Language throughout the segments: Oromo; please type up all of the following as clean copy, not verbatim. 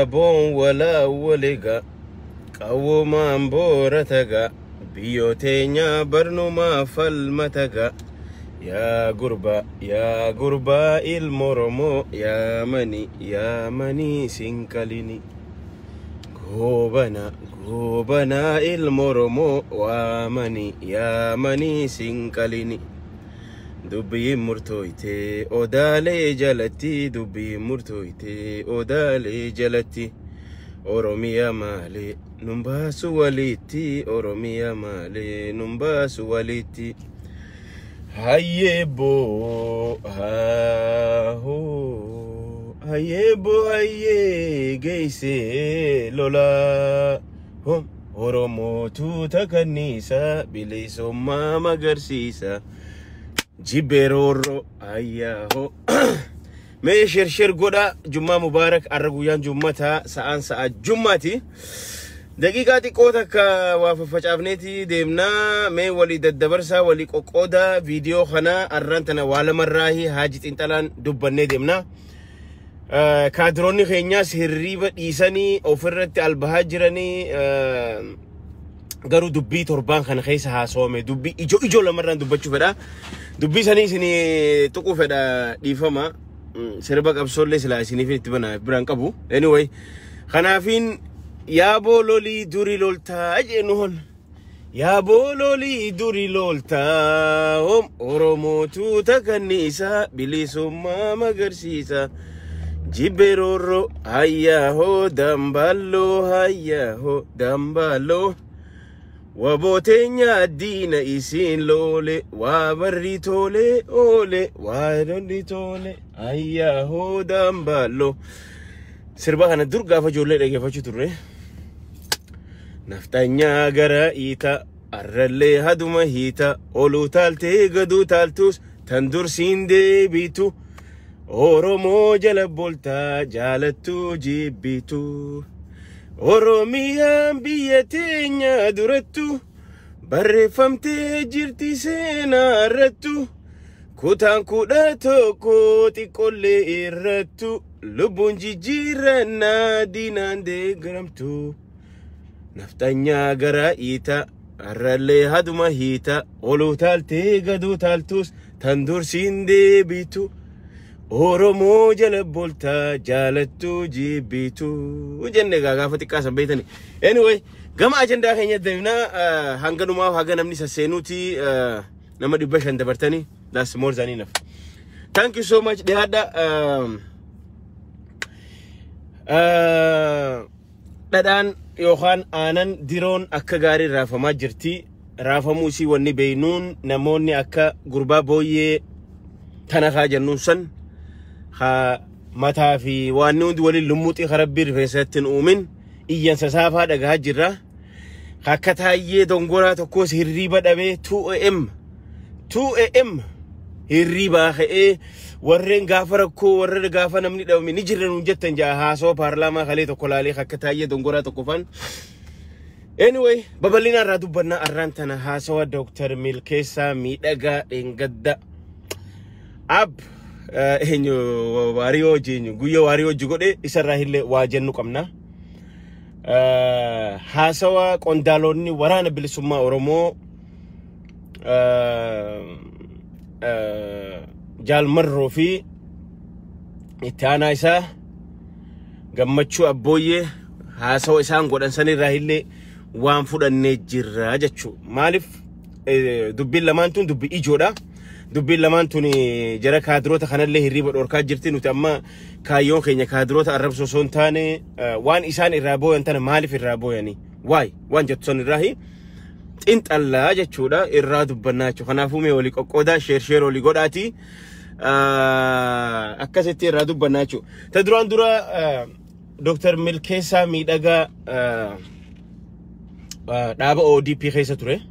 Bon wala waliga qawma mborataga biyotenya barnuma falmataga ya gurba ilmoromo ya mani sinkalini gobana ilmoromo wa mani ya mani sinkalini dubbi murtoite odale jalati dubbi murtoite odale jalati oromiya male numbasu waliti oromiya male numbasu waliti hayebo haye geise lola oromo tuta kanisa bilisumma magarsisa jiberoro ayaho me shirshir goda jumma mubarak arguyan jummata sa'an sa'a jummati daqiqati qotaka wa fafacafneti demna me wali daddabarsa wali qoqoda video khana arrantana wala marrahi haji tintalan dubbanne demna kadroni khenya sirriba disani ofirratti albahajirani garu dubbi torban khana khaysa hasome dubbi ijo lamarran dubbachu feda dubbi sani sini tuqu feda difama sirba qabsolle sila sini fitti bana biran qabu anyway khanafin ya bololi duri lolta ajenuhon ya bololi duri lolta oromo tuta kanisa bilisumma magarsisa jiberoro hayyaho dambalo wabotenya dina isin lole wabarri tole ole wadondi tole ayyaho dambalo sirba kana durga fa jolle dhageeffachu turre naftanya gara ita arralle haduma hita olu talte gadu taltus tandur sinde bitu oromo jalabolta jalatu jibitu oromiya biyatenya durattu barrefamte jirti sena rattu kutan kuda tokko xiqqolle irrattu lubbuun jijjiirannaa dinande garamtu naftanya gara ita arralle haduma hita olu talte gadu taltus tandur sinde bitu oromo jalabolta jalatu jibitu jenne gaga fatika sambaytani anyway gama agenda kenya devna hanganuma haga namni sasenuti nama dibashan dabartani that's more than enough thank you so much dehada dadan yohan anan diron akka gari rafama jirti rafamusi wonni beynun namonni akka gurba boye tanaka jannusan ha mata fi wanundi wali lumuti kharabbir fesatin umin iyan sasafa daga hajira hakataye dongora tokko hirriba dabe 2am hirriba khae warren gafara ko warren gafa namni dawmi ni jiranu jettan ja haso parlama khale tokko lali hakataye dongora tokko fan anyway babalina radubbanna arrantana haso Dr. Milkeessa Miidhagaa Dhengadda ab enyo wario jinyu guyo wario jugode isarahille wajennu qamna hasawa qondalonni warana bilisumma oromo jalmarro fi itana isa gammachu abboye hasawa isan godan sani rahille waan fudanne jirra jechu malif dubbi lamantun dubbi ijoda dubbi lamantuni jara kadrota khanalle hirriba dorka jirti nuti amma kayon kenya kadrota arabso sontane wan isan irabo yantana malif irabo yani why wan jetson irahi intalla jechuda iradu bannachu khanafu me wali qoqoda share wali godati akaseti iradu bannachu tadruan dura Dr. Milkeessa Miidhagaa daba ODP khaysa ture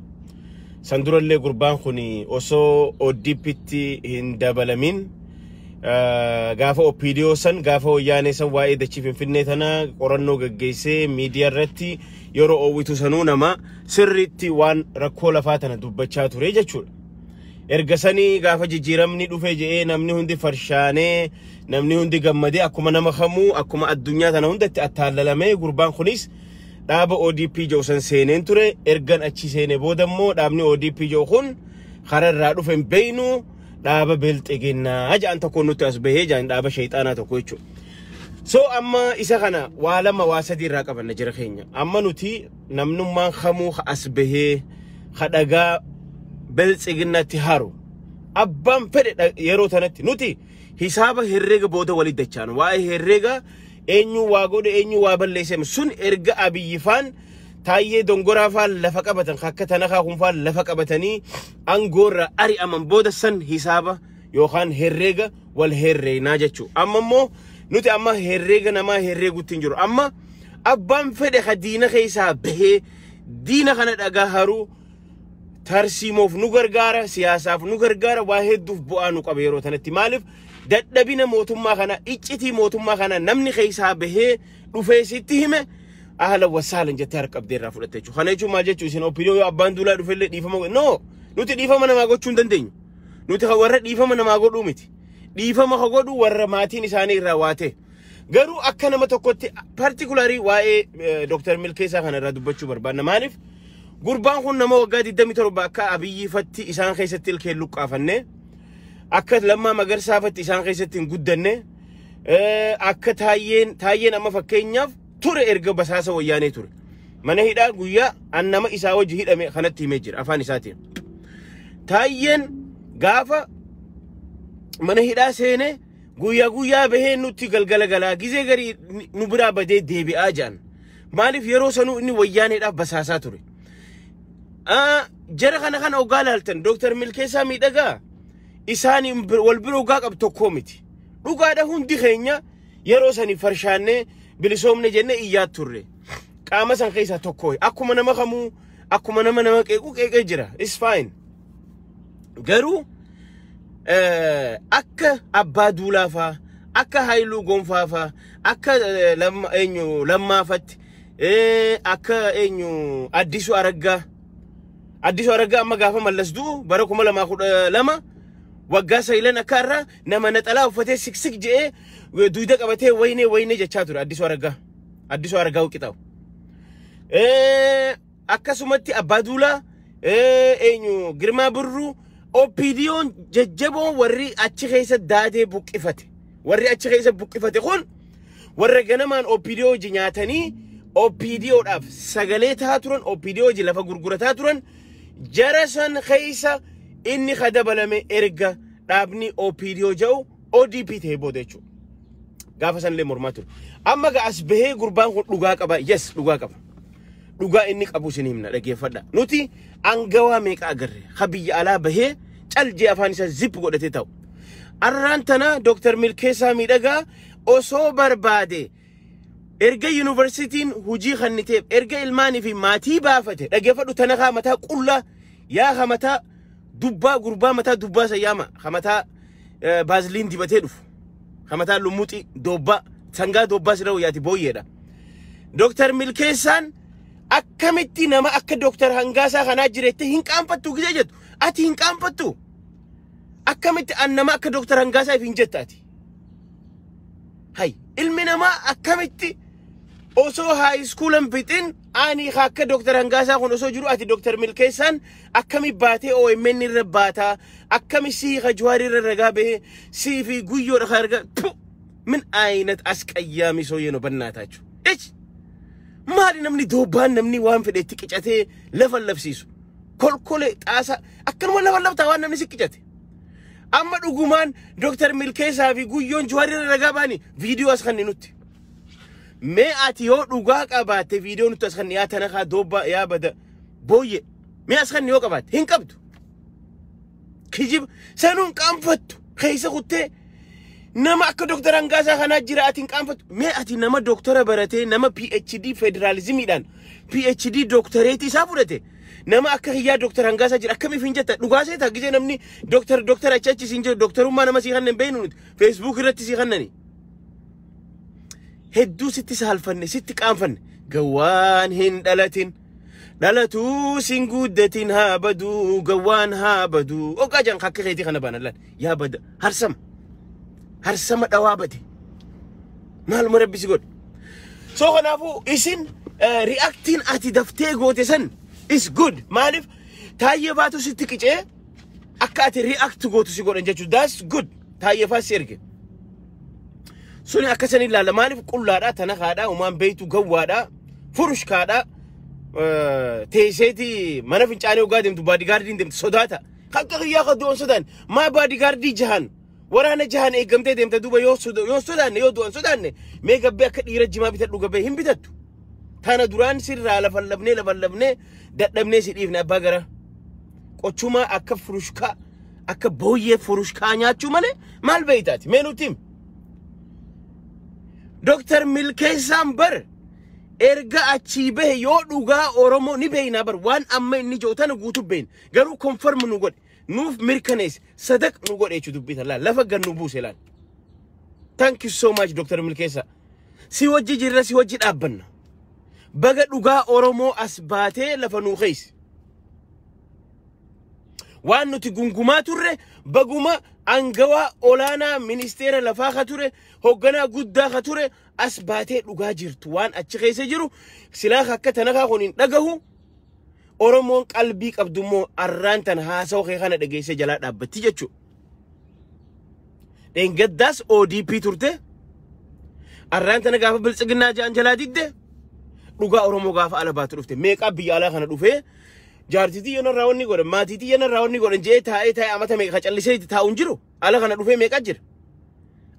sanduralle gurban khuni oso ODPtti hindabalamin gafa OPDO san gafa wayane san wae da chief finetana qoranno gaggeese media ratti yoro owitu sanu nama sirritti wan rakko lafatana dubbacha ture jechuudha ergasanii gaafa jijjiiramni dhufe jedhee namni hundi farshaanee namni hundi gammadee akkuma nama kamuu akkuma addunyaa tana hundatti attaallalamee gurbaan kunis dhaaba ODP joosan seeneen ture ergan achi seene boodammoo dhaabni ODP joo kun kararraa dhufe hin beeynu dhaaba bilxiginnaa ja'an tokko nutti as bahee ja'an dhaaba shayxaanaa tokko jechuudha. So amma isa kana waa lama waa sadii irraa qabanna jira keenya amma nuti namnummaan kamuu as bahee kadhagaa bilxiginnaatti haru abbaan fedhe yeroo tanatti nuti hisaaba herreega booda walit dachaan waa'ee herreega eenyu waa godhe eenyu waa balleesse sun erga abiyyifaan taayee dongoraa faan lafa qabatan akka tanakaa kun faan lafa qabatanii angoorra ari'aman booda san hisaaba yookaan herreega wal herreeynaa jechuu amma immoo nuti amma herreega namaa herreegutti hin jiru amma abbaan fedhe ka diina keessaa bahee diina kana dhagaa haruu tarsiimoof nu gargaara siyaasaaf nu gargaara waa hedduuf bu'aa nu qaba yeroo tanatti maaliif dadhabina mootummaa kana iccitii mootummaa kana namni keessaa bahee dhufee sitti hime ahla wasaalan jettee harqabdee irraa fudhatte jechuudha. Kana jechuun maal jechuun isin opinion abbaan duulaa dhufellee dhiifama no nuti dhiifama namaa gochuu hin dandeenyu. Nuti warra dhiifama namaa godhuu miti. Dhiifama ka godhu warra maatiin isaanii irraa waate. Garuu akka nama tokkotti particularly waa'ee Dr. Milkeessaa kana irraa dubbachuu barbaadna maaliif gurbaan kun nama waggaa 27 akka abiyyifatti isaan keessatti ilkeen luqqaafanne akka lammaa magarsaafatti isaan keessatti hin guddanne akka taayyeen amma fakkeenyaaf ture erga basaasa wayyaanee ture mana hidhaa guyyaa annama isaa wajji hidhame kanatti himee jira afaan isaatiin taayyeen gaafa mana hidhaa seene guyyaa bahee nutti galgala galaa gizee garii nu biraa badee deebi'aa jaan maaliif yeroo sanuu inni wayyaaneedhaaf basaasaa ture jara kana ogaa laaltan Dr. Milkeessaa miidhagaa isaanii wal bira ogaa qabu tokkoo miti dhugaadha hundi keenya yeroo sanii farshaannee bilisoomne jenne iyyaat turre qaama san keessaa tokkoo akkuma nama kamuu akkuma nama qeeqee jira is fine garuu akka abbaa duulaafaa akka haayiluu gonfaafaa akka lammaafatti akka addisu araggaa amma gaafa mallasduu bara 2012 waggaa saylan akka irraa nama naxalaa uffatee siksik je'ee duuda qabatee wayne jechaa ture addisu araggaa uqixaw akkasumatti abbaa duulaa girmaa birruu OPDO'n jajjaboo warri achi keessa daadee buqqifate kun warra ganamaan OPDO ji nyaatanii OPDO'dhaaf sagalee taa turan OPDO ji lafa gurgurataa turan jara san keessa inni kadabalame erga dhaabni OPDO jau ODP ta'ee booda jechuudha. Gaafa sanillee mormaa ture. Amma as bahee gurbaan kun dhugaa qaba. Yes, dhugaa qaba. Dhugaa inni qabu isin himna dhageeffadha. Nuti angawaa meeqa agarre? Habiyya alaa bahee caljee afaan isaa zip godhatee ta'u. Arraan tana Dr. Milkeessaa miidhagaa osoo barbaade erga yuunivarsiitiin hujii kanniteef erga ilmaanii fi maatii baafate dhageeffadhu tana kaa mataa qullaa yaa hamataa dubbaa gurbaa mataa dubbaa sayyaama hamataa baaziliin dibatee dhufu hamataa lumuuxi dobbaa sangaa dobbaa sira wayyaati booyyeedha. Dr. Milkeessaan akkamitti nama akka Dr. Hangaasaa kanaa jireette hin qaanfattu gizee jettu ati hin qaanfattu akkamitti nama akka Dr. Hangaasaa if hin jettaati. Hay ilmi namaa akkamitti osoo high schoolan fixin ani akka Dr. Hangaasaa kun osoo jiru ati Dr. Milkeessaan akkami baatee OMN irra baataa akkami sii Jawaar irra ragaa bahee sii fi guyyoo dhagaa argaa min aynat asqayyaami soo yeno bannaataachu maali namni doobaan namni waan fedhetti qicatee lafa labsiisu kolkole xaasa akkanuma lafa labtaa waan namni si qicate amma dhugumaan Dr. Milkeessaa fi guyyoon Jawaar irra ragaa baani viidiyoo as kanni nutti mee ati yoo dhugaa qabaate viidiyoo nutti as kanni yaa tanakaa doobaa yaa bada booyye mee as kanni yoo qabaate hin qabdu kijiba sanuun qaanfattu keessa kuttee nama akka Dr. Hangaasaa kanaa jira ati hin qaanfattu mee ati nama doktora baratee nama PhD federalizimiidhaan PhD doktoreetii isaa fudhate nama akka hiyyaa Dr. Hangaasaa jira akkamiif hin jetta dhugaa seetaa gisee namni doktor achi siin jiru doktorummaa nama sii kannan beeynu nuti Facebook irratti sii kannani hedduu sitti saalfanne sitti qaanfanne gawaan hin dhalatin دلتو سنجودتين هابدو جوان هابدو أوكاجن خكيتي خنا بنا يا بد هرسم دوابتي ما المربي سيقول سو خنافو إسن reacting أتي دفتة قوتسن is good مالف تايي باتو ستكيج أكاتي react قوتو سيقول إنجاجو that's good تايي فاسيرك سوني أكسني لا مالف كل لا تناخدا ومان بيتو جوادا فرش كادا تيسيتي ما نفين أنا وقادم تو بادي جاردين دم صداتا خلك يا خدوان سودان ما بادي جاردي جهان ورانا جهان إيه قمتي دم تدوبا يو سودان يو دوان سودان ميجا بيك يرجع ما بيتر لوجا بيهم بيترتو ثانا دوران سير على فلبني دتلبني سير إبنا باجرا كوتشوما أك فروشكا أك بويه فروشكا نياتشوما نه مال بيتات منو تيم دكتور ملكي سامبر erga achibe yo duga oromo ni beina bar wan amma ni jotana gutu bein garu confirm nu god nuf mirkanes sadak nu god e chudu bitala lafa gannu buselan thank you so much Dr. Milkesa si wajji jirra si wajji dabbanna baga duga oromo asbate lafa nu khais wan nuti gunguma turre baguma angawa olana ministera lafa khature hoggana gudda khature asbate duga jirtu wan achi khayse jiru sila hakka naga qonin dagahu oromon qalbi qabdumo arrantan haasaw khaykhana dhageyse jala dhabbati jechu dengaddas ODP turte arrantan gaafa bilsigna jaan jala didde duga oromo gaafa alabatu dufte meeqa biyala kana dufe jaartiti yana rawni gore matiti yana rawni gore je taa'e amata meeqa callisee taa'un jiru ala kana dufe meeqa jir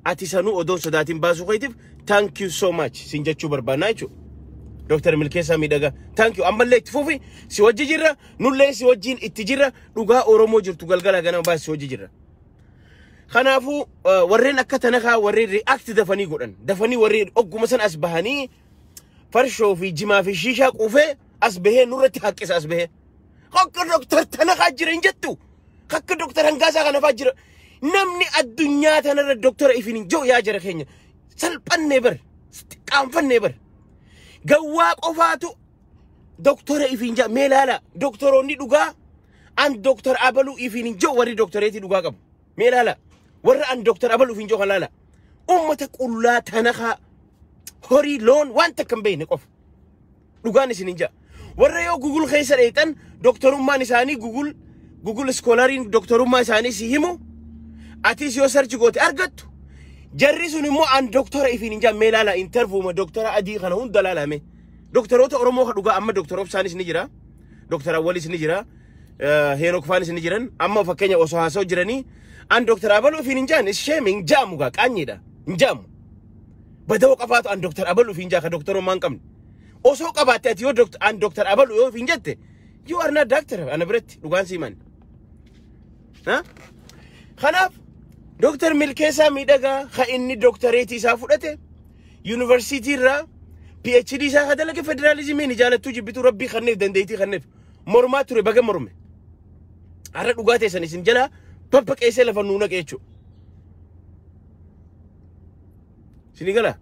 ati sanu odon sodatin basu khaytif thank you so much sinjachu barbanaichu Dr. Milkesa midaga thank you amballe itfufi si wajji jirra nulle si wajjin ittijirra duga oromo jirtu galgala gana ba si wajji jirra khanafu warren akatana kha warren react dafani warren oguma san asbahani farsho fi jima fi shisha qufe asbahe nurati haqqis asbahe khakka doctor tana khajira injattu khakka doctor hangasa kana fajira namni addunya tana doctor ifini jo ya jara kenya salpanne bar qanfanne bar gawa qofatu doctor ifinja melala doctoroni duga an doctor abalu ifini jo wari doctorati duga qab melala warra an doctor abalu ifinjo khalala ummata qulla tanakha hori lon wanta kambayne qof dugani sininja warra yo google khaysar etan doctorumma nisani google scholarin doctorumma isani sihimu atis yo search gote argattu jarrisun mo an doctor ifininja melala interview ma doctor adi khana hun dalala me doctorota oromo khaduga amma doctor of sanis ni jira doctor awalis ni jira henok fanis ni jiran amma fakenya oso haso jirani an doctor abalu ifininja is shaming jamuga qanyida njam badaw qafatu an doctor abalu ifinja ka doctor man kam oso qabate yo doctor an doctor abalu yo ifinjette you are not doctor ana bret dugan siman ha khanaf Dr. Milkesa midaga kha inni doctorate sa fudate university ra PhD sa khadala ke federalism ni jalatu jibitu rabbi khanif dandeyti khanif morma ture baga morme ara dugate san isin jala papa kayse la fanuna kecho sinigala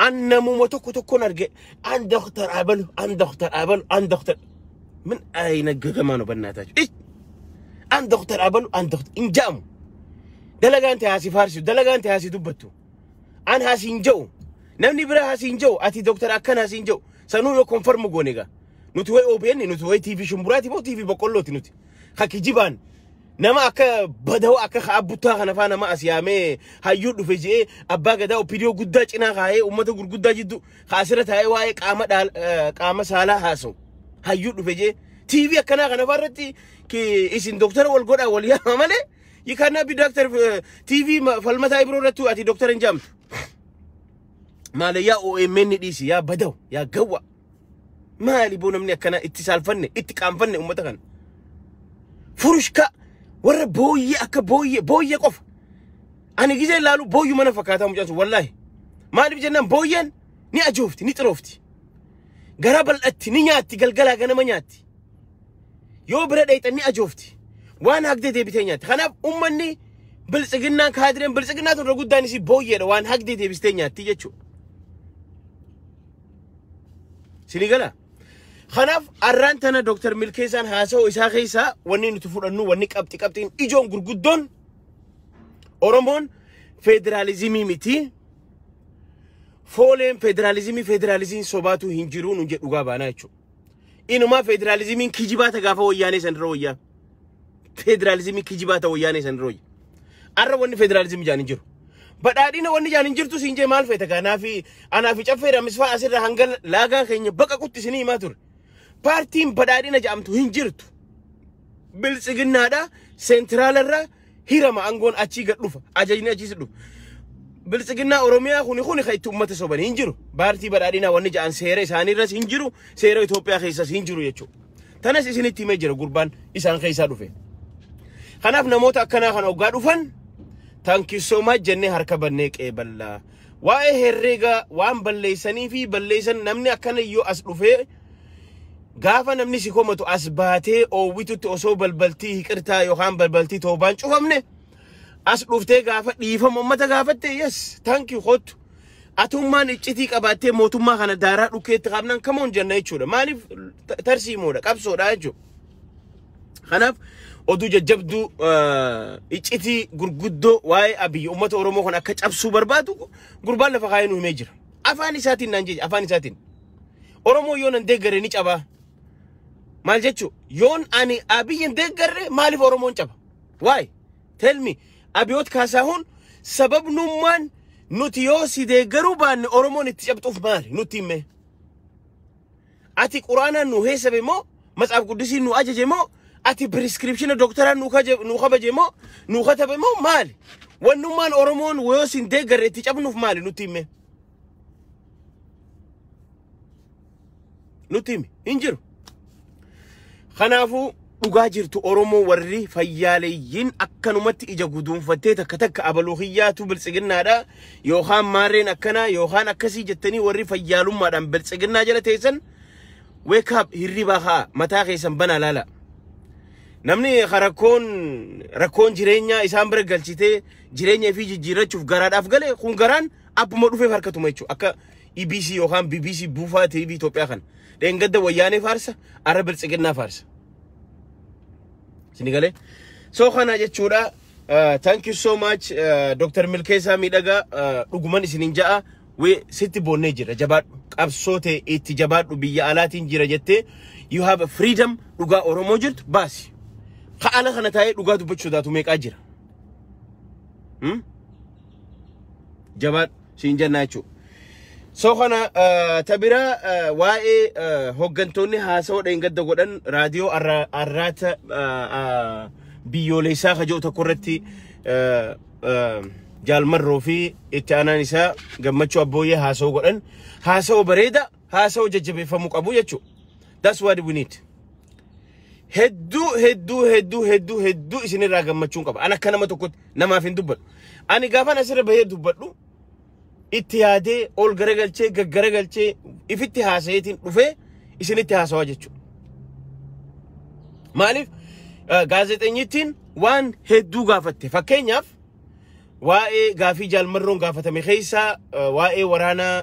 annamu motoko tokko narge an doctor abalu من أين جمانو بناتاج إيش أن دكتور أبلو أن دكتور إنجام دلقان تهاسي فارسي دلقان تهاسي دبتو أن هاسي إنجو نمني برا هاسي إنجو أتي دكتور أكن هاسي إنجو سنو يو كونفرم غونيغا نتوي أوبيني نتوي تي في شمبراتي بو تي في بقولوتي نتي خاكي جيبان نما أكا بدو أكا خابوتا خنفانا ما أسيامي هايود فيجي أباقا داو بيديو قداج إنا خاهي أمتو قداج جدو خاسرة هاي واي قامة سالا هاسو هايود فيجي تي في أكنا خنفارتي كي إسين دكتور والقرأ واليا مالي يكنا بي دكتور تي في فالمتا يبرورتو أتي دكتور إنجام مالي يا أو إمني ديسي يا بدو يا قوة مالي بونا مني أكنا اتصال فني اتقام فني أمتا خان فرشكا ورا بوي أكا بوي قف أنا جيزي لالو بوي منا فكاتا مجانسو والله مالي بجنان بويان ني أجوفتي ني تروفتي قرابل أتي ني نياتي قلقلا قنا ما نياتي يو برد أيتا ني أجوفتي وانا هكذا دي بتينياتي خناب أمني بلسقنا كهادرين بلسقنا تنرقود داني سي بوي وانا هكذا دي بستينياتي جاتشو سيني قلا خناف أرانتنا دكتور ملكيسان هاسو إسا خيسا وني نتفرنو وني قبطين إجون غرغدون أورمون فيدراليزمي متي فولين فيدراليزم صوباتو هنجرون ونجد وغابانا يچو إنما فيدراليزم كيجباتا غافا وياني سنرويا فيدراليزم كيجباتا وياني سنروي أرى وني فيدراليزم جاني جرو بدأنا وني جاني جرتو سينجي مال فيتاكا أنا في شفير مسفا أسر هنگل لاغا خيني بقا كنت سني ماتور بارتين بدأنا جامتو هنجرتو بلسجنا دا سنترال الرا هيرما أنغون أشي قدوفا أجاينا أشي سدو بلسجنا أوروميا خوني خيتو أمة صوبان هنجرو بارتي بدأنا وني جان سيرة ساني رس هنجرو سيرة إثيوبيا خيساس هنجرو يچو تناس إسني تيمي جرو قربان إسان خيسا دوفه خناف نموت أكنا خنا وقادو فن thank you so much jenne harka banne qeeballa waa'ee herrega waan balleeysanii fi balleeysan namni akkana yoo as dhufe gaafa namni si komatu as baatee oowwitutti osoo balbaltii hiqirtaa yookaan balbaltii toobaan cufamne as dhuftee gaafa dhiifama ummata gaafatte yes thank you hot atummaan iccitii qabaattee mootummaa kana daaraa dhukeetti qabnan kamoon janna jechuudha maaliif tarsiimoodha qabsoodha jechuudha kanaaf oduu jajjabdu iccitii gurguddoo waa'ee abiy ummata oromoo kan akka cabsuu barbaadu gurbaan lafa kaayinu himee jira afaan isaatiin naan jeje afaan isaatiin oromoo yoon an deeggare ni cabaa maal jechu yoon ani abiyyin deeggarre maaliif oromoon caba why tell me abiyot kaasahuun sababnummaan nuti yoo si deeggaruu baanne oromoon itti cabxuuf maali nuti himme ati quraanaan nu heesabe moo matsaaf quddisiin nu ajaje moo ati prescription doctora nu khabaje mo nu khatabe mo mali wannuman oromon wo sin deeggarre ti cabnuuf mali nutimme injiru khanafu dhugaa jirtu oromo warri fayyaaleeyyin akkanumatti ija guduunfattee takka abaluuhiyaatu biltsiginnaadha yookaan maarreen akkana yookaan akkasii jettanii warri fayyaalummaadhaan biltsiginnaa jala teessan wake up hirriba haa mataa keessan bana laala namni rakkoon jireenya isaan bira galchite jireenya fi jijjiirachuuf garaadhaaf gale kun garaan abbuma dhufee harkatuma jechuudha akka EBC yookaan BBC buufaa TV Itoophiyaa kan dheengadda wayyaanee faarsa ara biltsiginnaa faarsa sinigale so kana jechuudha thank you so much Dr. Milkeessa Miidhagaa dhuguman isinin ja'a we sitti boonnee jira jabaadhu qabsoote itti jabaadhu biyya alaatiin jira jettee you have a freedom dhugaa oromoo jirtu baasi خاله خنا تاي دوغاتو بچو داتو ميقا جيرا جبات سينجناچو سو خنا تبيرا واي هوغنتوني هاسو دنگد غودن راديو ارات بيوليسا خجو تكورتي جالمر روفي اتانانيسا گمچو ابويه هاسو غودن هاسو بريدا هاسو ججبي فمو قبو يچو that's what we need hedduu isin irraa gammachuun qaba ana kana matokot namaaf hin dubbadhu ani gaafan asirra bahee dubbadhu itti yaadee ol garagalchee gaggaragalchee ifitti haasayeetiin dhufee isinitti haasawaa jechuudha maaliif gaazexenyittiin waan hedduu gaafatte fakkeenyaaf waa'ee gaafii jaalmarroon gaafatame keessaa waa'ee waraanaa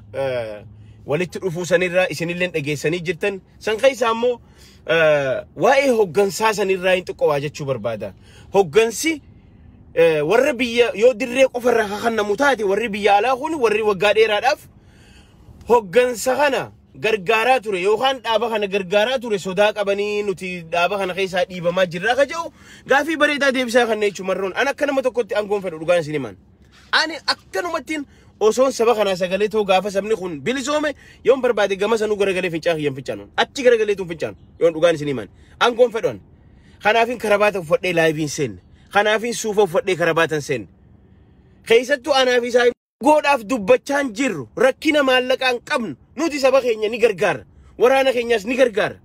walitti dhufuu sanirraa isinilleen dhageessanii jirtan san keessaa ammoo waa'ee hoggansaa sanirraa hin xiqqoo jechuu barbaada hoggansi warra biyya yoo dirree qofarra hakannamu taate warri biyya alaa kun warri waggaa dheeraadhaaf hoggansa kana gargaaraa ture yookaan dhaaba kana gargaaraa ture sodaa qabanii nuti dhaaba kana keessaa dhiibamaa jirra ka jedhu gaafii bareedaa deebisaa kan jechuun marroon ana akka nama tokkotti aangoon fedhu dhugaan isin himan ani akkanumattiin osoon saba kana sagalee too gaafa sabni kun bilisoome yoon barbaade gama sanuu garagalee fincaan hiyyan fincaanon achi garagalee tun fincaan yoon dhugaan isin himan aangoon fedhon kanaafin karabaata uffadhee laayiviin seen kanaafin suufa uffadhee karabaatan seen keessattuu anaaf isaa godhaaf dubbachaan jirru rakkina maallaqaan qabnu nuti saba keenya ni gargaara waraana keenyas ni gargaara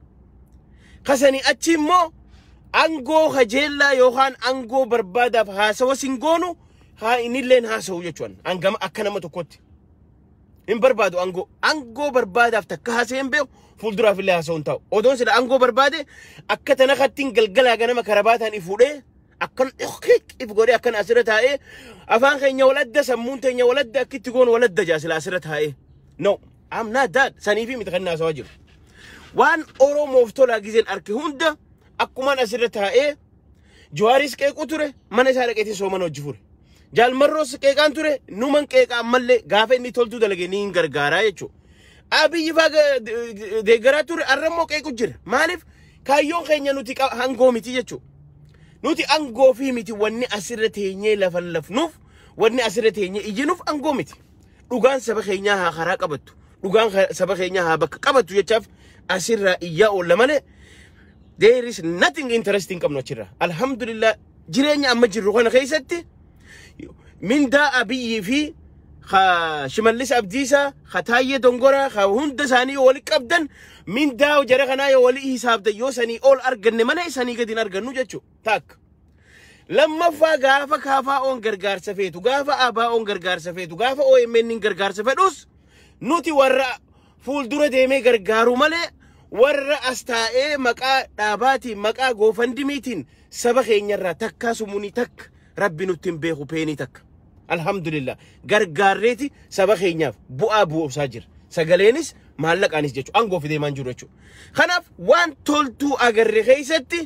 kasani achi immoo angoo kajeellaa yookaan angoo barbaadaaf haasawa singoonu haa inilleen haasawu jechuun angama akka nama tokkotti hin barbaadu angoo barbaadaaf takka haaseen beeku fuulduraaf illee haasawun ta'u odoon sida angoo barbaade akka tana kattiin galgalaa ganama karabaataan ifuudhee akkan if godhee akkan asirra taa'ee afaan keenya waladda sammuun teenya waladda akkitti goon waladda jaasila asirra taa'ee no I'm not that saniifi miti kan haasawaa jiru وان أورو مفتولا جزين أركي هوندا أكمان أسرتها إيه جواريس كيك أتوره من يسارك إتي سومن وجفور جال مروس كيك أنتوره نومن كيك أمله غافة إني تولتو دلقي نين غرغارا يچو أبي يفاق ديغرا توره أرمو كيك أجر مالف كايون خينيا نوتي هنغو ميتي يچو نوتي أنغو في ميتي واني أسرته إني لفلف نوف واني أسرته إني إجنوف أنغو ميتي لغان سبخينيا ها خراق أبتو لغان سبخينيا ها بك أبتو يچاف أسرة إيا أولا مالي there is nothing interesting come nochira alhamdulillah jirenya amma jirru khana khaysatti min da abiyi fi kha shimallis abdisa khataye dongora kha hunda sani wali qabdan min da jara khana yo wali hisab da yo sani all arganne mana sani gadin argannu jechu tak lamma fa gafa kafa on gargar safetu gafa aba on gargar safetu gafa o emenin gargar safedus nuti warra ful dura deme gargaru male warra astaa'ee maqaa dhaabaatiin maqaa goofandimiitiin saba keenyarraa takkaa sumuni takka rabbi nutti hin beeku peenii takka alhamdulillah gargaarreeti saba keenyaaf bu'aa buusaa jira sagaleenis maallaqaanis jechu angoo fidee maan jiru jechu kanaaf waan toltuu agarre keessatti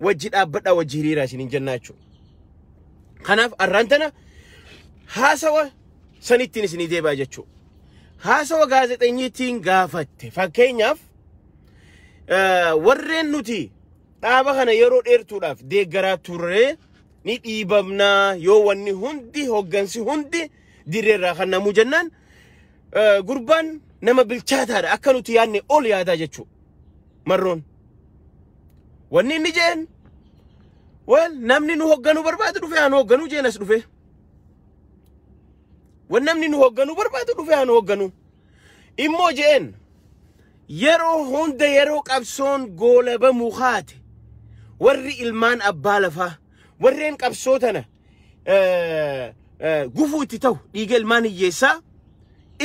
wajji dhaabbadhaa wajji hiriiraa isiniin jennaa jechu kanaaf arraantana haasawa sanittiin isinii deebaa jechu haasawa gaazexeenyiitiin gaafatte fakkeenyaaf warreen nuti dhaaba kana yeroo dheertuudhaaf deeggaraa turre ni dhiibamna yoo wanni hundi hoggansi hundi dirreerraa kan namuu jennaan gurbaan nama bilchaataadha akka nuti yaadne ol yaadaa jechuu marroon wanni inni jeen wal namni nu hogganuu barbaadu dhufe haan hogganuu jeenas dhufe wan namni nu hogganuu barbaadu dhufe haan hogganuu immoo jeen yeroo hunda yeroo qabsoon goolaba mukaate warri ilmaan abbaa lafaa warreen qabsootana gufuu itti ta'u dhiiga ilmaan hiyyeessaa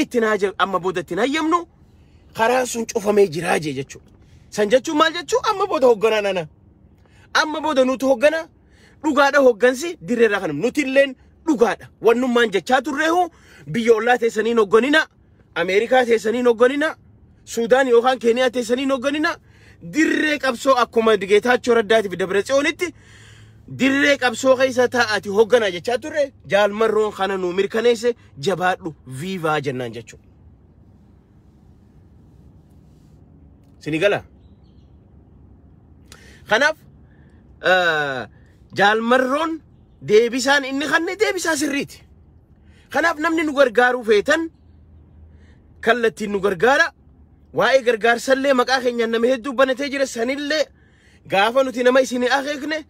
itti naaje amma boodatti hayyamnu karaa sun cufamee jiraa jechuudha san jechuun maal jechuu amma booda hogganaa nana amma booda nuti hoggana dhugaadha hoggansi dirreerraa kanam nuti illeen dhugaadha wannummaan jechaa turreehu biyya ollaa teessaniin hogganina Ameerikaa teessaniin hogganina Sudan yookaan Keniyaa teessaniin hogganina dirree qabsoo akkuma Geetaachoo Raddaatiif fi Dabretsiyoonitti dirree qabsoo keessa taa'ati hogganaa jechaa turre jaalmarroon kana nu mirkaneesse jabaadhu viivaa jennaan jechuudha. Sinigala kanaaf jaalmarroon deebisaan inni kanne deebisaa sirriiti. Kanaaf namni nu gargaaruu feetan kallattiin nu gargaara waa'ee gargaarsallee maqaa keenyaan nama hedduu banatee jira sanillee gaafa nuti nama isin akeekne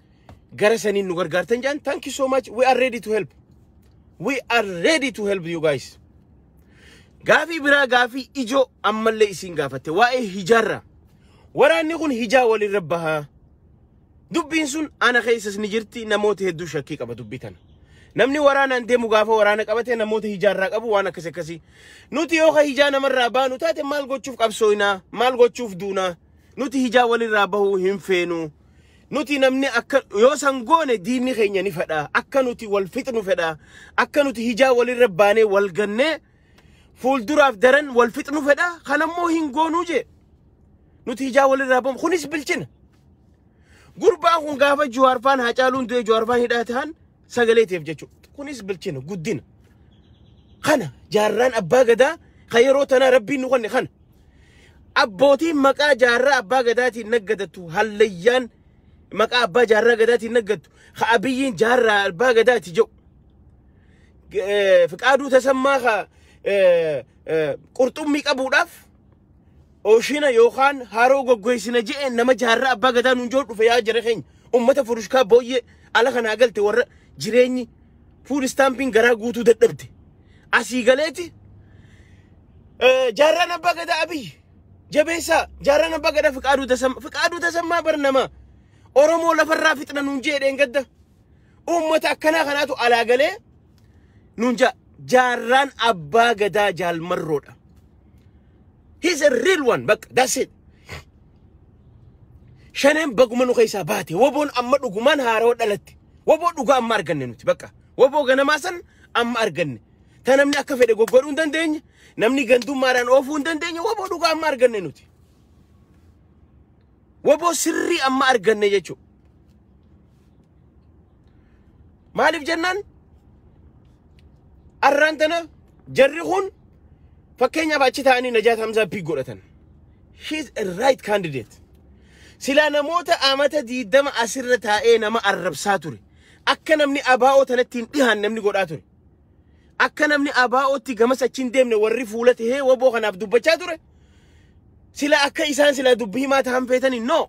gara saniin nu gargaartan jaan thank you so much we are ready to help you guys. Gaafii biraa gaafii ijoo ammallee isin gaafatte waa'ee hijaarra waraanni kun hijaa walirra bahaa dubbiin sun ana keessas ni jirti namoota hedduu shakkii qaba dubbii tana. Namni waraanaan deemu gaafa waraana qabate namoota hijaarraa qabu waan akkasii nuti yoo hijaa namarraa baanu taate maal gochuuf qabsooyna maal gochuuf duuna nuti hijaa walirraa bahuu hin feenu nuti namni akka yoo sangoone diinni keenya ni fedha akka nuti wal fixnu fedha akka nuti hijaa walirra baanee wal gannee fuulduraaf daran wal fixnu fedha kanammoo hin goonuu je nuti hijaa walirraa bahu kunis bilchina gurbaa kun gaafa Jawaarfaan Hacaaluun du'e Jawaarfaan hidhaatan sagaleetiif jechuudha kunis bilchina guddina kana jaarraan abbaa gadaa khayroo tana rabbiin nu qonne kana abbootiin maqaa jaarraa abbaa gadaatiin naggadatu hallayyaan maqaa abbaa jaarraa gadaatiin naggadatu kha abiyyiin jaarraa abbaa gadaati jedhu Fiqaaduu Tasammaa kha qurxummii qabuudhaaf oshina yookaan haroo goggoysina je'en nama jaarraa abbaa gadaa nuun joo dhufe yaa jira keenya ummata furushkaa booyyee ala kana galte warra jireenyi food stamping garaa guutuu dadhabde asii galeeti jaarraan abbaa gadaa abiy jabeessa jaarraan abbaa gadaa Fiqaaduu Tasammaa barnama Oromoo lafarraa fixna nuun jeedheen gadda ummata akkanaa kanaatu alaa galee nuun jaarraan abbaa gadaa jaalmarroodha. He's a real one, but that's it. Shanem bagumanu kaysa baate woboon amma dhugumaan haaroo dhalatti woboo dhugaa amma arganne nuti bakka woboo ganamaa san amma arganne ta namni akka fedhe goggodhuu hin dandeenye namni gandummaadhaan oofuu hin dandeenye woboo dhugaa amma arganne nuti waboo sirrii amma arganne jechu maalif jennaan arrantana jarri kun fakkeenyaaf achi ta'anii Najaat Hamzaa piik godhatan she's a right candidate sila namoota amata diidama asirra taa'ee nama arrabsaa ture akka namni abaa'oo tanatti hin dhihaan namni godhaa ture akka namni abaa'ootti gamas achi hin deemne warri fuula tahee waboo kanaaf dubbachaa ture sila akka isaan sila dubbii himaa ta'an feetanii no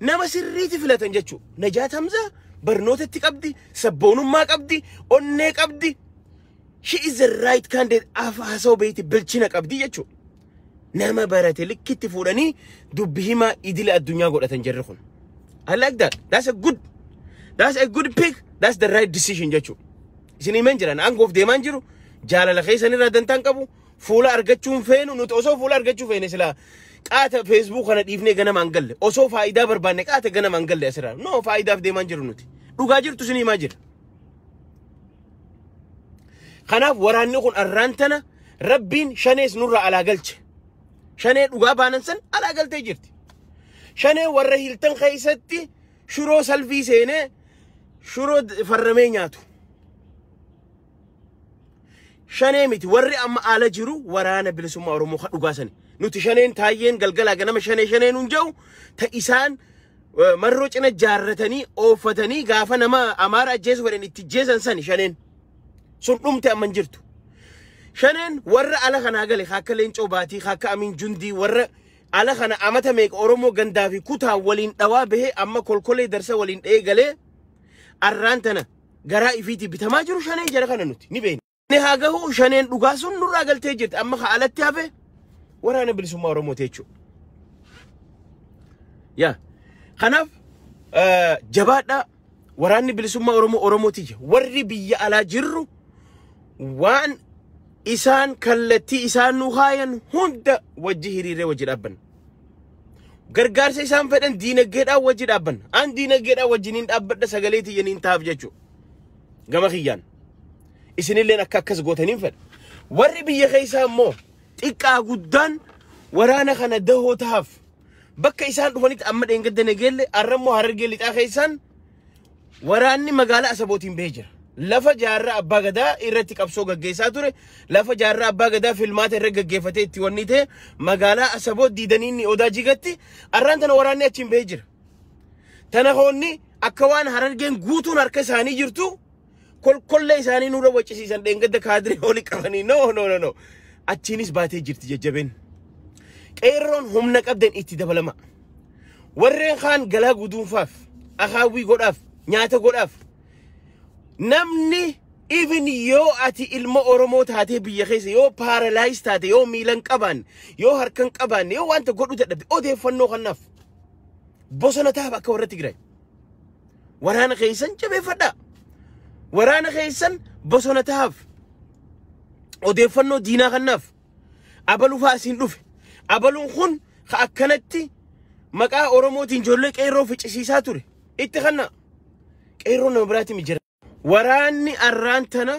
nama sirriiti filatan jechuu Najaat Hamzaa barnootatti qabdi sabboonummaa qabdi onnee qabdi she is the right candidate haasoo beeyti bilchina qabdi jechuu nama barate likkitti fuudhanii dubbii himaa idila addunyaa godhatan jarri kun I like that that's a good pick that's the right decision jechuu isin himen jiran angoof deemaan jiru jaalala keessanirraa dantaan qabu fuula argachuun feenu nuti osoo fuula argachuu feene sila qaata Facebook kana dhiifnee ganama an galle osoo faayidaa barbaanne qaata ganama an galle asirraa no faayidaaf deemaan jiru nuti dhugaa jirtu isin himaa jira kanaaf waraanni kun arraantana rabbiin shanees nurra alaa galche shanee dhugaa baanan san alaa galtee jirti shanee warra hiltan keessatti shuroo salfii seenee shuroo farramee nyaatu shanee miti warri amma ala jiru waraana bilisummaa Oromoo ka dhugaa sani nuti shaneen taayyeen galgalaa ganama shanee nun jau ta isaan marroo cina jaarratanii oofatanii gaafa nama Amaara ajjeesu fedhan itti jeesan sani shaneen sun dhumte amman jirtu shaneen warra ala kana gale akka Leencoo Baatii akka Amin Jundii warra ala kana amata meeq Oromoo gandaa fi kutaa waliin dhawaa bahee amma kolkolee darsa waliin dhee galee arraantana garaa ifiiti bitamaa jiru shanee jara kana nuti ni beekna ni hagahu shaneen dhugaa sun nurraa galtee jirti amma ka alatti hafe waraana bilisummaa Oromoo teechu ya kanaaf jabaadha waraanni bilisummaa Oromooti warri biyya alaa jirru waan isaan kallattii isaan nu haayan hunda wajji hiriiree wajji dhaabban gargaarsa isaan fedhan diinagdeedhaan wajji dhaabban an diinagdeedhaan wajjiniin dhaabbadha sagalee tiyyaniin taaf jechuu gama kiyyaan isinilleen akka akkas gootaniin fedha warri biyya keessaa immoo xiqqaa guddaan waraana kana dahoo taaf bakka isaan dhufanitti amma dheengadda nageelle arrammoo Harargee lixaa keessaan waraanni magaalaa Asabootiin bahee jira lafa jaarraa abbaa gadaa irratti qabsoo gaggeessaa ture lafa jaarraa abbaa gadaa filmaata irra gaggeeffatee itti wanni ta'e magaalaa Asaboot diidaniin odaa jigatti arraan tana waraanni achiin bahee jira tana hoonni akka waan Harargeen guutuun harka isaanii jirtu kolkollee isaanii nurra waccisiisan dheengadda kaadiree oli qabanii no achiinis baatee jirti jajjabeen qeerroon humna qabdan itti dabalama warreen kaan galaa guduunfaaf akaawwii godhaaf nyaata godhaaf namni even yoo ati ilma Oromoo taatee biyya keessa yoo paralyzed taate yoo miilan qabaan yoo harkan qabaan yoo wanta godhu dadhabde odeeffannoo kannaaf bosona taaf akka warra Tigraay waraana keessan jabeeffadha waraana keessan bosona taaf odeeffannoo diinaa kannaaf abaluu faasiin dhufe abaluun kun ka akkanatti maqaa Oromootiin ijoollee qeerroo ficcisiisaa ture itti kanna qeerroo nama biraatti mijira waraanni arraantana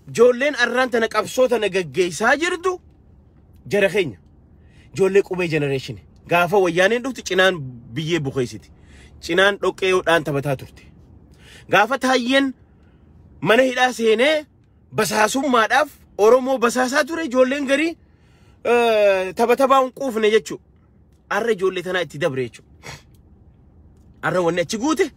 ijoolleen arraantana qabsoo tana gaggeessaa jirtu jara keenya ijoollee qubee generation gaafa wayyaaneen dhufti cinaan biyyee bukeessiti cinaan dhoqqee yoodhaan taphataa turte gaafa taayyeen mana hidhaa seenee basaasummaadhaaf Oromoo basaasaa ture ijoolleen garii taphatabaan quufne jechuu arra ijoollee tanaa itti dabre jechuu arra wanni achi guute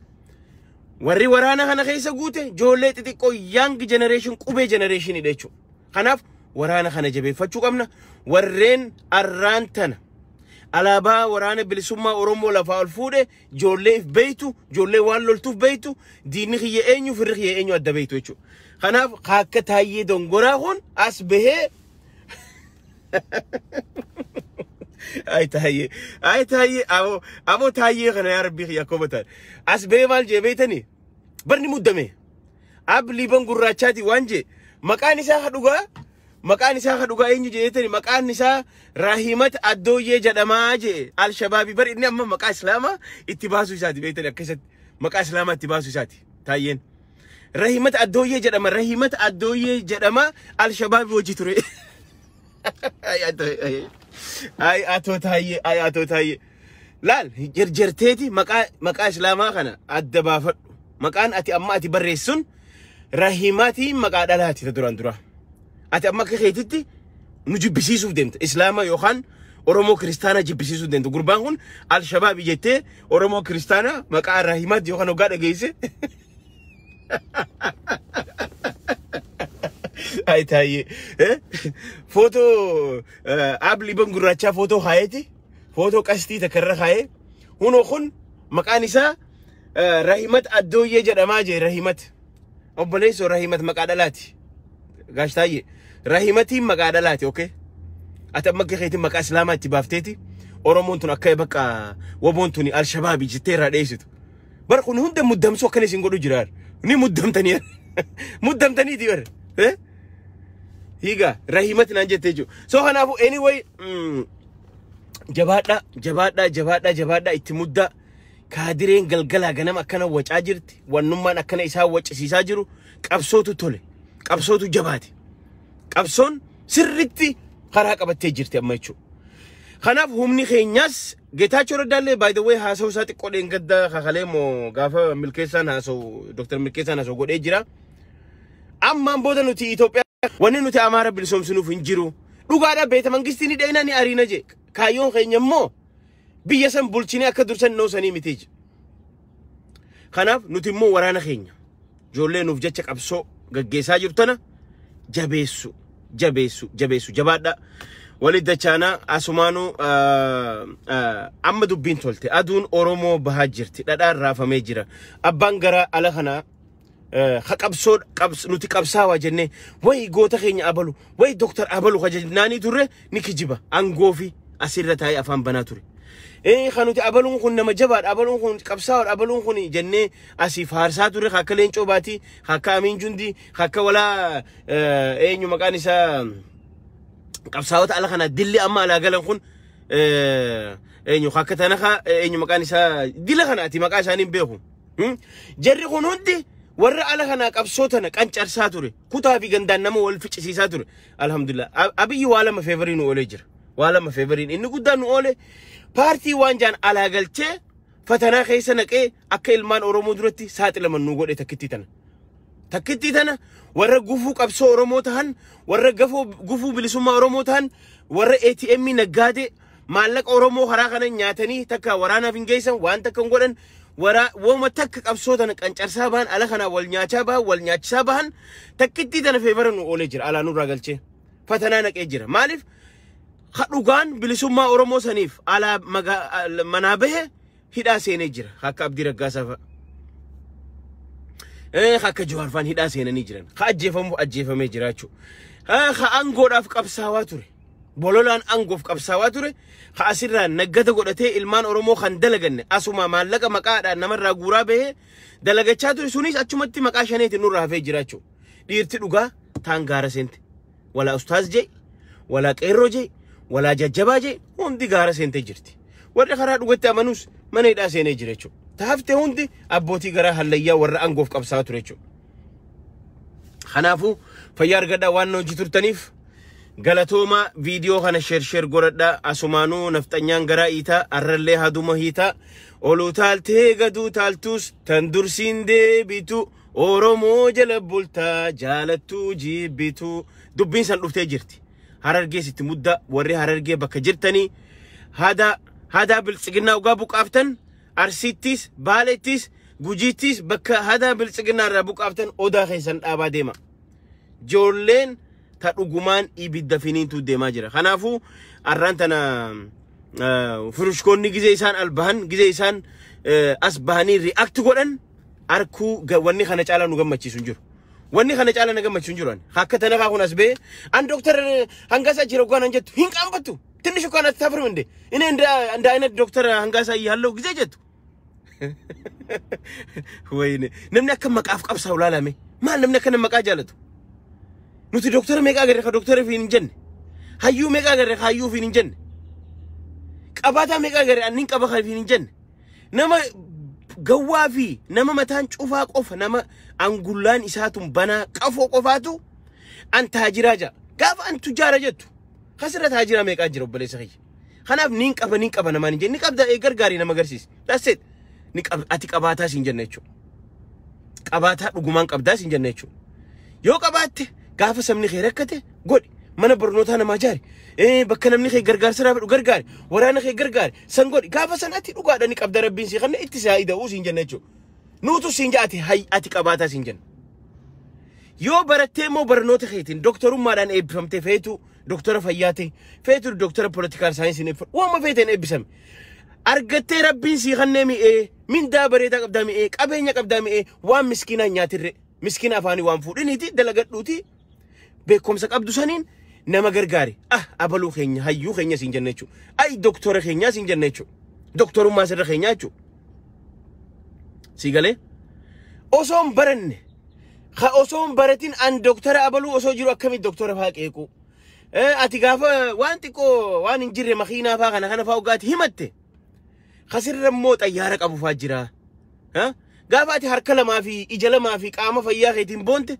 warri waraana kana keessa guute ijoollee xixiqqoo young generation qubee generation jechuu kanaaf waraana kana jabeeffachuu qabna warreen arraantana alaabaa waraana bilisummaa Oromoo lafaa ol fuudhe ijoollee if beeytu ijoollee waan loltuuf beeytu diinni kiyya eenyu firri kiyya eenyu adda beeytu jechuu kanaaf akka taayyee dongoraa kun as bahee ay taayyee abo taayyee kana yaa rabbii kiyya kobataan as bahee maal jee beeytanii barni muddame ab liiban gurraachaati waan jee maqaan isaa dhugaa eenyu jeetani maqaan isaa Rahimat Addooyyee jedhamaa jee Al-Shabaabii bar inni amma maqaa islaamaa itti baasuu isaati beeytani akkasatti maqaa islaamaa itti baasuu isaati taayyeen Rahimat Addooyyee jedhama Al-Shabaabii hojii ture ay atotaaye laal jirjirteeti maqaa islaamaa kana adda baafadhu maqaan ati amma ati barreessun rahimati maqaa dhalaati ta dura ati amma keetitti nu jibbisiisuuf deemta islaama yookaan oromoo kristaana jibbisiisuuf deemta gurbaan kun al-shabaab jettee oromoo kristaana maqaa rahimat yookaan ogaa dhageesse ay taaye foto abli banguracha foto hayeti foto qasti takarra haye huno kun maqaan isaa rahimat addooyee jedhamaa je rahimat obboleeso rahimat maqaa dhalaati gash taaye rahimati maqaa dhalaati okay ata amma keeti maqaa islaamaa itti baafteeti oromoon tun akka baqa waboon tun al-shabaab jettee raadheesitu bar kun hunda muddamsoo akkana isin godhu jiraar ni muddamtanii dibar higa rahimat naan jettee jiru so kanaafu anyway jabaadha itti mudda kaadireen galgala ganama akkana wacaa jirti wannummaan akkana isaa waccisiisaa jiru qabsootu tole qabsootu jabaate qabsoon sirritti karaa qabattee jirti amma jechuudha kanaaf humni keenyas Getaachoo Raddaallee by the way haasa'u isaa xiqqoo dheengadda kakalee moo gaafa milkeessaan haasa'u Dr. Milkeessaan haasa'u godhee jira ammaan booda nuti Itoophiyaa wanni nuti Amaara bilisoomsinuuf hin jiru dhugaadha beeta mangistiin hidheena ni ariina je kaayyoon keenya immoo biyya san bulchinee akka dursan noosanii miti kanaaf nuti immoo waraana keenya ijoollee nuuf jecha qabsoo gaggeessaa jirtana jabeessu jabaadha walid dachaana asumaanu amma dubbiin tolte aduun oromoo bahaa jirti dhadhaan raafamee jira abbaan gara ala kana qabsoo nuti qabsaawa jenne way goota keenya abalu way doktor abalu kajnaani turre ni kijiba angoofi asirra taa'ee afaan banaa ture khanuti abaluun kun nama jabaadha abaluun kun qabsaawa abaluun kun jenne asii faarsaa ture akka leencoo baati akka amiin jundi akka wala eenyu maqaan isaa qabsaawota ala kana dilli amma ala galan kun eenyu akka tanaka eenyu maqaan isaa dila kanaati maqaa isaaniin beeku jarri kun hundi warra ala kana qabsootana qancarsaa ture kutaa fi gandaan nama wal ficcisiisaa ture alhamdulillah abiyyi waa lama feeveriin oolee jira waa lama feeveriin inni guddaan nu oole paartii waan jaan ala galchee fatanaa keessa naqee akka ilmaan oromoo duratti saaxilaman nu godhe takkitti tana warra gufuu qabsoo oromoo tahan warra gufuu bilisummaa oromoo tahan warra ATM naggaade maallaqa oromoo haraa kana nyaatanii takka waraanaaf hin geessan waan takka godhan wama takka qabsootana qancarsaa bahan ala kana wal nyaachisaa bahan takkitti tana feevera nu oolee jira alaa nurraa galchee fatanaa naqee jira maaliif dhugaan bilisummaa oromoo saniif ala manaa bahe hidhaa seenee jira akka Abdii Raggaasaa fa'a akka Jawaarfaan hidhaa seenanii jiran ajjeefamee jiraachuu aangoodhaaf qabsaawaa ture bololaan aangoof qabsaawaa ture asirraa naggata godhatee ilmaan oromoo kan dalaganne asuma maallaqa maqaadhaan namarraa guuraa bahee dalagachaa ture sunis achumatti maqaa shaneetiin nurraa hafee jiraachuu dhiirti dhugaa taan gaara seente walaa ustaaz jee walaa qeerroo jee walaa jajjabaa jee hundi gaara seentee jirti warri karaa dhugatti amanuus mana hidhaa seenee jira jechuudha taafte hundi abbootii garaa hallayyaa warra aangoof qabsaa ture jechuudha kanaafuu fayyaa argadhaa waan hojii turtaniif galatooma viidiyoo kana sheer godhadhaa asumaanuu nafxanyaan garaa iitaa arrallee haduma hiitaa oluu taaltee gaduu taaltuus tan dursiin deebitu oromoo jala bultaa jaalattuu jibbitu dubbiin san dhuftee jirti harargee sitti mudda warri harargee bakka jirtanii hada biltsiginnaa ugaa buqaaftan arsittis baalettis gujiittis bakka hada biltsiginnaa irraa buqaaftan odaa keessan dhaabaa deema joolleen ta dhugumaan ibidda finiintu deemaa jira kanaafuu arraan tana furushkoonni gizee isaan albahan gizee isaan as bahanii react godhan arkuu wanni kana caalaa nu gammachiisu hin jiru wanni kana caalaa na gammachiisu hin jiru akka tana kun as bee an doktor Hangaasaa jira gonan jettu hin qaambatu ትንሽ እንኳን አታፍርም እንዴ እኔ እንደ አይነት ዶክተር Hangaasaa ያለው ጊዜ ጀቱ ወይኔ ነምና ከመቃፍ ቀብሳው ላላሜ ማን ነምና ከነመቃ ጃለቱ ኑቲ ዶክተር ሜቃ ገረ ከዶክተር ፊን እንጀን ሃዩ ሜቃ ገረ ሃዩ ፊን እንጀን ቀባታ ሜቃ ገረ አንን ቀባ ፊን እንጀን ነማ ገዋፊ ነማ መታን ጩፋ ቆፍ ነማ አንጉላን ኢሳቱን በና ቀፎ ቆፋቱ አንታ ጅራጃ ጋፍ አንቱ ጃራ ጀቱ خسرت هاجرة ميك أجر وبلي سخي خناف نينك أبا نمان جن نيك أبدا إيجار نما قرسيس that's it نيك أتيك أباتا سينجنيتشو أباتا رجومان أبدا سينجنيتشو يوك أبات كافة سمني خيركته قول mana bernoota nama jari bakka namni kee gargaarsa raabadhu gargaari waraana kee gargaari san godhi gaafa sanatti dhugaadhaan qabda rabbiin si kanne itti saayida'uu siin jenna jechuudha nuutu siin jaati hay ati qabaataa siin jenna yoo barattee moo barnoota keetiin doktorummaadhaan eebbifamtee feetu doktora fayyaate feetu doktora politikaal saayinsii waama feeteen eebbisame argattee rabbiin si kanne mi'ee mindaa bareedaa qabdaa mi'ee qabeenya qabdaa mi'ee waan miskiinaa nyaatirre miskiina afaanii waan fuudhiniiti dalagadhuuti beekumsa qabdu saniin nama gargaari abaluu keenya hayyuu keenya siin jenna jechuudha ay doktora keenya siin jenna jechuudha doktorummaa sirra keenya jechuudha sigalee osoon baranne osoon baratin an doktora abaluu osoo jiru akkamitti doktora faa qeequ ati gaafa waan xiqqoo waan hin jirre makiinaa faa kana faa ogaati himatte khasirra immoo xayyaara qabu faa jira gaafa ati harka lamaa fi ija lamaa fi qaama fayyaa keetiin boonte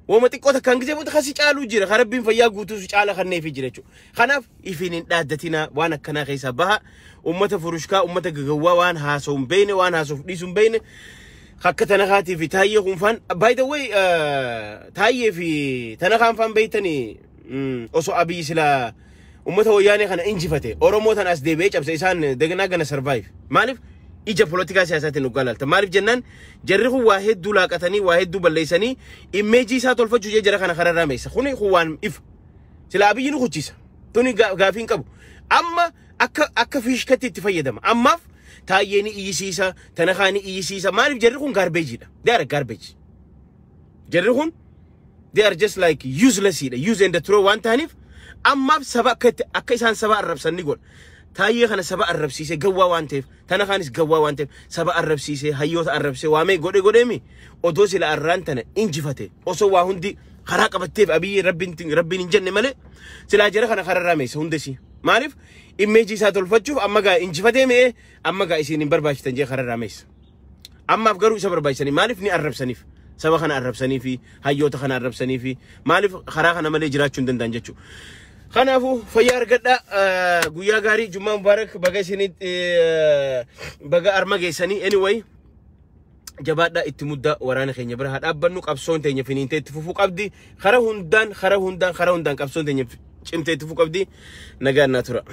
وما تقول كان كذا بتخسي تعالوا جيرة خربين فيا قوتو تعالى خلني في جيرة شو خناف يفين دادتنا وانا كنا خيسا بها أمة فروشكا أمة جوا وان هاسوم بين وان هاسوف ديسوم بين خكتنا خاتي في تاية هم فان باي ذا واي تاية في تنا فان بيتني أسو أبي سلا أمة وياني خنا إنجفتة أورومو تنا أسدي بيج أبس إنسان دعنا جنا سرفايف مالف إيجا بوليتيكا سياسات نقالة تمارف جنان جرّه واحد دولا كتاني واحد دو بلّيساني إيميجي ساتول فجوجي جرّه خنا خرّا ميسا خوني خوان إف سلابي ينو خجيسا توني غافين كابو أما أكا فيش كتي تفيدم أما تايني إيسيسا تنخاني إيسيسا مارف جرّهون garbage ده they are garbage جرّهون they are just like useless use and throw one tanif أما سبا كت أكا إسان سبا الربسان نقول تايه خنا سبا الربسيسة جوا وانتف تنا خانس جوا وانتف سبا الربسيسة هيوت الربسيسة وامي قولي مي ودوس إلى الرانتنا إنجفتة أصوا هندي خراق بتيف أبي ربي نجنة ملء سلا جرا خنا خرر راميس هندسي معرف إيميجي ساتول فتشوف أما جا إنجفتة مي أما جا إسيني برباش تنجي خرر راميس أما أفكروا سبر بايسني معرف ني الرب سنيف سبا خنا الرب سنيفي هيوت خنا الرب سنيفي معرف خراق خنا ملء جرا شندن دنجتشو خنافو فيار قدا غويا غاري جمعة مبارك بقى سني بقى أرمجي سني anyway جبادة اتمودة ورانا خيني برهاد أبنو قبصون تاني فينين تفوق أبدي خره هندان كبصون تاني شمت تفوق أبدي نجار ناتورا